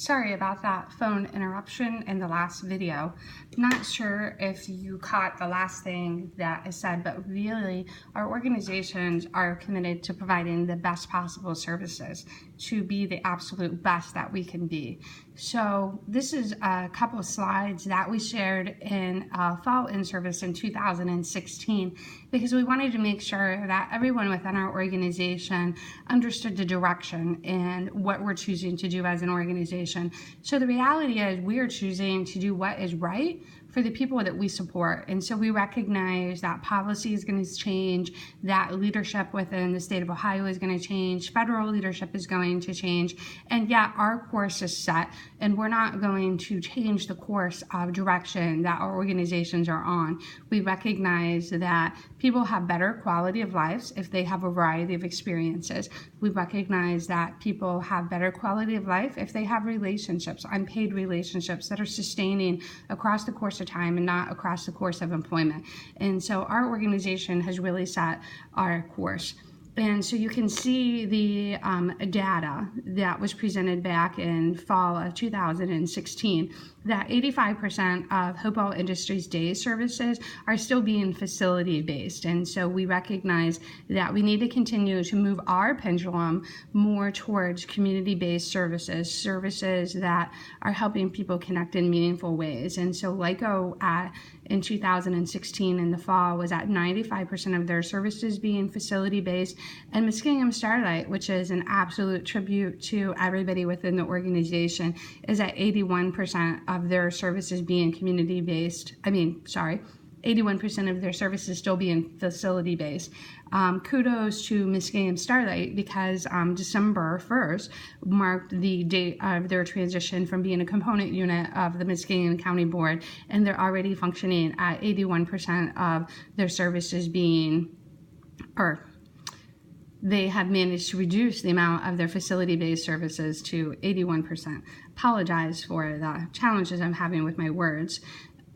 Sorry about that phone interruption in the last video. Not sure if you caught the last thing that I said, but really our organizations are committed to providing the best possible services to be the absolute best that we can be. So this is a couple of slides that we shared in fall in-service in 2016 because we wanted to make sure that everyone within our organization understood the direction and what we're choosing to do as an organization. So the reality is we are choosing to do what is right for the people that we support. And so we recognize that policy is going to change, that leadership within the state of Ohio is going to change, federal leadership is going to change, and yet our course is set, and we're not going to change the course of direction that our organizations are on. We recognize that people have better quality of lives if they have a variety of experiences. We recognize that people have better quality of life if they have relationships, unpaid relationships that are sustaining across the course of time and not across the course of employment. And so our organization has really set our course. And so you can see the data that was presented back in fall of 2016, that 85% of Hopewell Industries Day services are still being facility-based. And so we recognize that we need to continue to move our pendulum more towards community-based services that are helping people connect in meaningful ways. And so LICO in 2016 in the fall was at 95% of their services being facility-based, and Muskingum Starlight, which is an absolute tribute to everybody within the organization, is at 81% of their services being community-based. 81% of their services still being facility-based. Kudos to Muskingum Starlight because December 1st marked the date of their transition from being a component unit of the Muskingum County Board, and they're already functioning at 81% of their services they have managed to reduce the amount of their facility-based services to 81%. Apologize for the challenges I'm having with my words.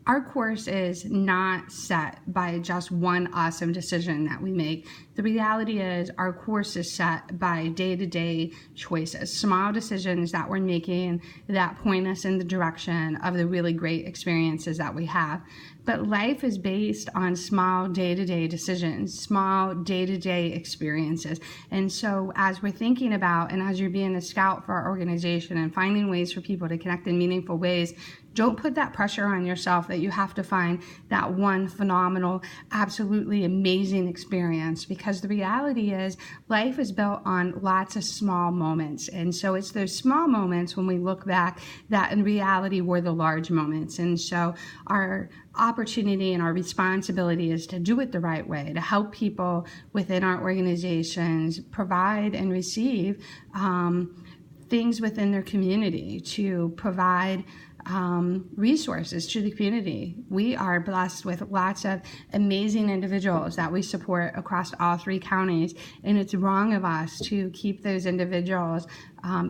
Our course is not set by just one awesome decision that we make. The reality is our course is set by day-to-day choices, small decisions that we're making that point us in the direction of the really great experiences that we have. But life is based on small day-to-day decisions, small day-to-day experiences. And so as we're thinking about, and as you're being a scout for our organization and finding ways for people to connect in meaningful ways, don't put that pressure on yourself that you have to find that one phenomenal, absolutely amazing experience, because the reality is life is built on lots of small moments. And so it's those small moments when we look back that in reality were the large moments. And so our opportunity and our responsibility is to do it the right way, to help people within our organizations provide and receive things within their community, to provide resources to the community. We are blessed with lots of amazing individuals that we support across all three counties, and it's wrong of us to keep those individuals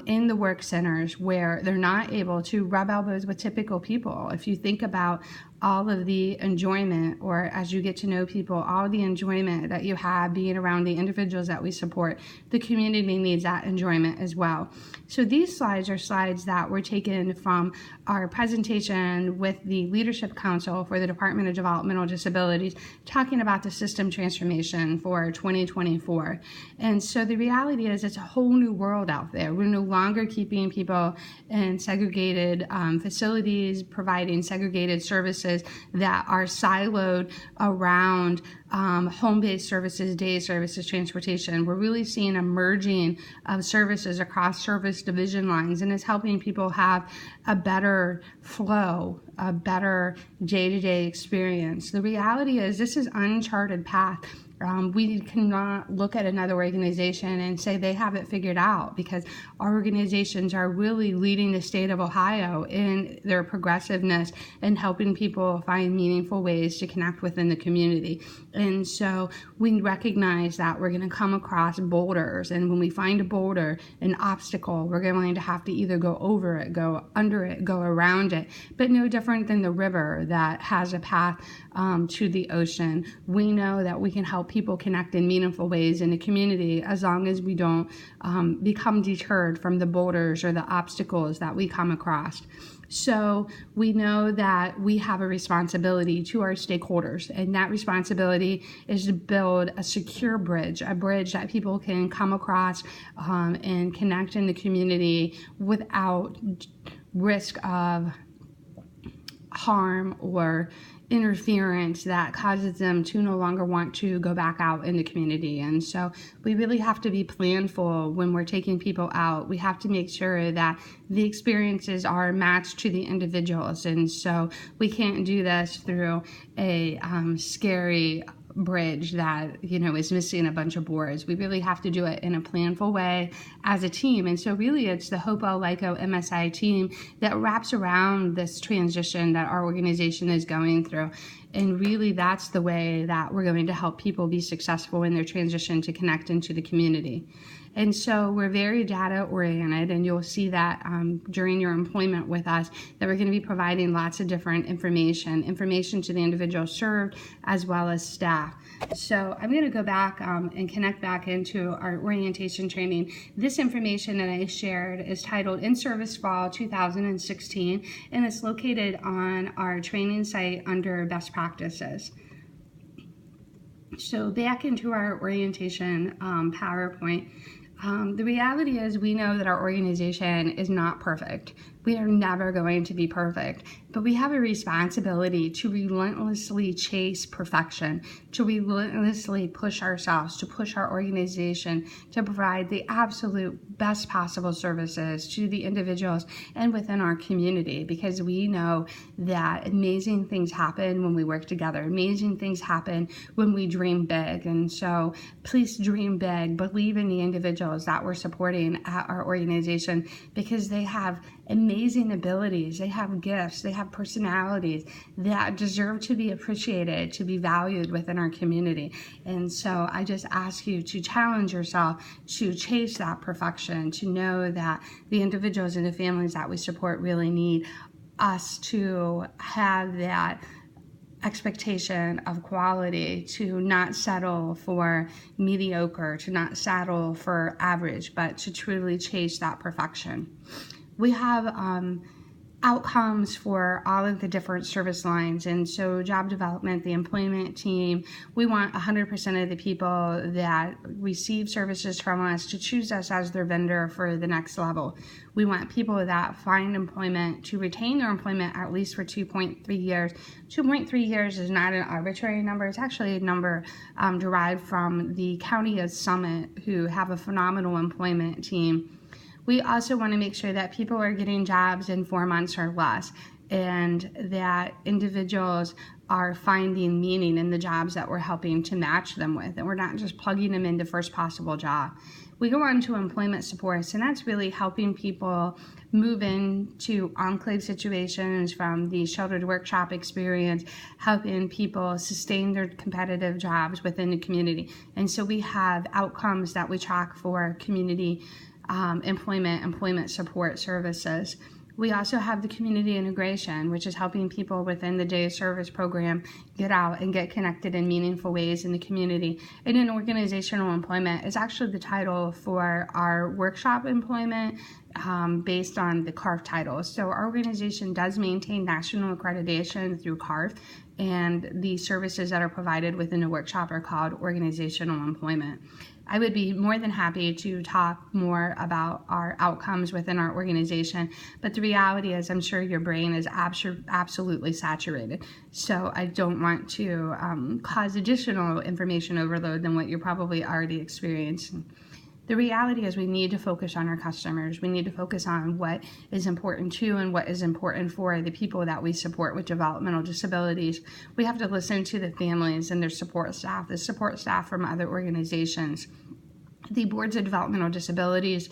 in the work centers where they're not able to rub elbows with typical people. If you think about all of the enjoyment, or as you get to know people, all the enjoyment that you have being around the individuals that we support, the community needs that enjoyment as well. So these slides are slides that were taken from our presentation with the Leadership Council for the Department of Developmental Disabilities, talking about the system transformation for 2024. And so the reality is it's a whole new world out there. We're no longer keeping people in segregated facilities, providing segregated services that are siloed around home-based services, day services, transportation. We're really seeing a merging of services across service division lines, and it's helping people have a better flow, a better day-to-day experience. The reality is this is uncharted path. We cannot look at another organization and say they have it figured out, because our organizations are really leading the state of Ohio in their progressiveness and helping people find meaningful ways to connect within the community. And so we recognize that we're going to come across boulders, and when we find a boulder, an obstacle, we're going to have to either go over it, go under it, go around it, but no different than the river that has a path to the ocean. We know that we can help people connect in meaningful ways in the community, as long as we don't become deterred from the boulders or the obstacles that we come across. So we know that we have a responsibility to our stakeholders, and that responsibility is to build a secure bridge, a bridge that people can come across and connect in the community without risk of harm or interference that causes them to no longer want to go back out in the community. And so we really have to be planful when we're taking people out. We have to make sure that the experiences are matched to the individuals. And so we can't do this through a scary bridge that is missing a bunch of boards. We really have to do it in a planful way as a team. And so really it's the Hopewell LICO MSI team that wraps around this transition that our organization is going through. And really that's the way that we're going to help people be successful in their transition to connect into the community. And so we're very data oriented, and you'll see that during your employment with us, that we're going to be providing lots of different information to the individual served as well as staff. So I'm going to go back and connect back into our orientation training. This information that I shared is titled In Service Fall 2016, and it's located on our training site under Best Practices. So back into our orientation PowerPoint. The reality is we know that our organization is not perfect. We are never going to be perfect, but we have a responsibility to relentlessly chase perfection, to relentlessly push ourselves, to push our organization to provide the absolute best possible services to the individuals and within our community, because we know that amazing things happen when we work together. Amazing things happen when we dream big. And so please dream big, believe in the individuals that we're supporting at our organization, because they have amazing abilities, they have gifts, they have personalities that deserve to be appreciated, to be valued within our community. And so I just ask you to challenge yourself to chase that perfection, to know that the individuals and the families that we support really need us to have that expectation of quality, to not settle for mediocre, to not settle for average, but to truly chase that perfection. We have outcomes for all of the different service lines, and so job development, the employment team, we want 100% of the people that receive services from us to choose us as their vendor for the next level. We want people that find employment to retain their employment at least for 2.3 years. 2.3 years is not an arbitrary number. It's actually a number derived from the County of Summit, who have a phenomenal employment team. We also want to make sure that people are getting jobs in 4 months or less, and that individuals are finding meaning in the jobs that we're helping to match them with, and we're not just plugging them into first possible job. We go on to employment supports, and that's really helping people move into enclave situations from the sheltered workshop experience, helping people sustain their competitive jobs within the community. And so we have outcomes that we track for community employment support services. We also have the community integration, which is helping people within the day of service program get out and get connected in meaningful ways in the community. And then organizational employment is actually the title for our workshop employment based on the CARF title. So our organization does maintain national accreditation through CARF, and the services that are provided within the workshop are called organizational employment. I would be more than happy to talk more about our outcomes within our organization, but the reality is I'm sure your brain is absolutely saturated. So I don't want to cause additional information overload than what you're probably already experiencing. The reality is we need to focus on our customers. We need to focus on what is important to and what is important for the people that we support with developmental disabilities. We have to listen to the families and their support staff, the support staff from other organizations. The boards of developmental disabilities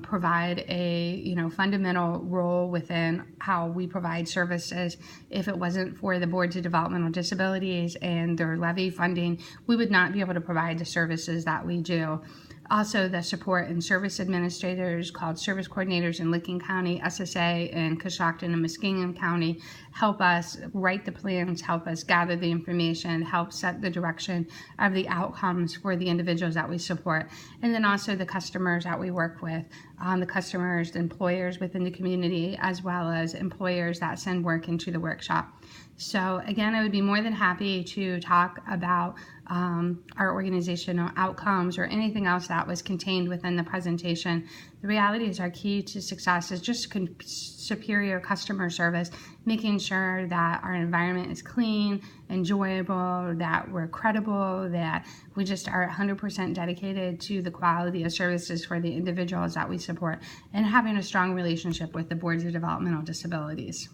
provide a fundamental role within how we provide services. If it wasn't for the boards of developmental disabilities and their levy funding, we would not be able to provide the services that we do. Also, the support and service administrators called service coordinators in Licking County, SSA in Coshocton and Muskingum County help us write the plans, help us gather the information, help set the direction of the outcomes for the individuals that we support. And then also the customers that we work with, the customers, the employers within the community, as well as employers that send work into the workshop. So again, I would be more than happy to talk about our organizational outcomes or anything else that was contained within the presentation. The reality is our key to success is just superior customer service, making sure that our environment is clean, enjoyable, that we're credible, that we just are 100% dedicated to the quality of services for the individuals that we support, and having a strong relationship with the boards of developmental disabilities.